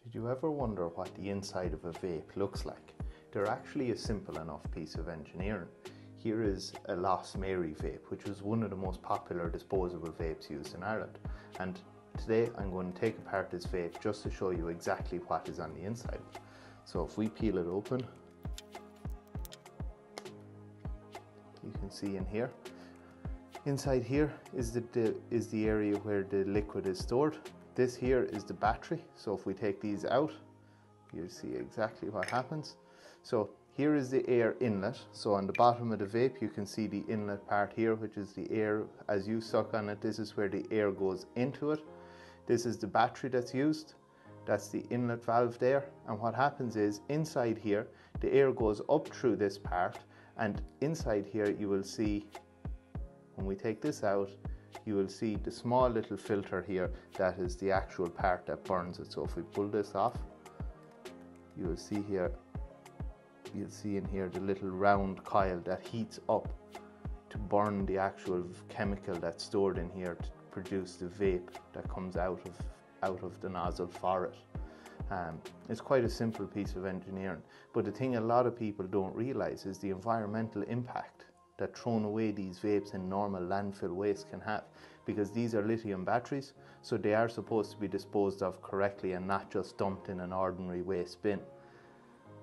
Did you ever wonder what the inside of a vape looks like? They're actually a simple enough piece of engineering. Here is a Lost Mary vape, which was one of the most popular disposable vapes used in Ireland. And today I'm going to take apart this vape just to show you exactly what is on the inside. So if we peel it open, you can see in here. Inside here is the area where the liquid is stored. This here is the battery, so if we take these out, you'll see exactly what happens. So here is the air inlet, so on the bottom of the vape you can see the inlet part here, which is the air. As you suck on it, this is where the air goes into it. This is the battery that's used, that's the inlet valve there, and what happens is inside here the air goes up through this part, and inside here you will see, when we take this out, you will see the small little filter here. That is the actual part that burns it. So if we pull this off, you will see here, you'll see in here the little round coil that heats up to burn the actual chemical that's stored in here to produce the vape that comes out of the nozzle for it. It's quite a simple piece of engineering, but the thing a lot of people don't realize is the environmental impact that throwing away these vapes in normal landfill waste can have, because these are lithium batteries, so they are supposed to be disposed of correctly and not just dumped in an ordinary waste bin.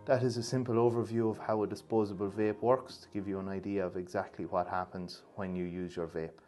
That is a simple overview of how a disposable vape works, to give you an idea of exactly what happens when you use your vape.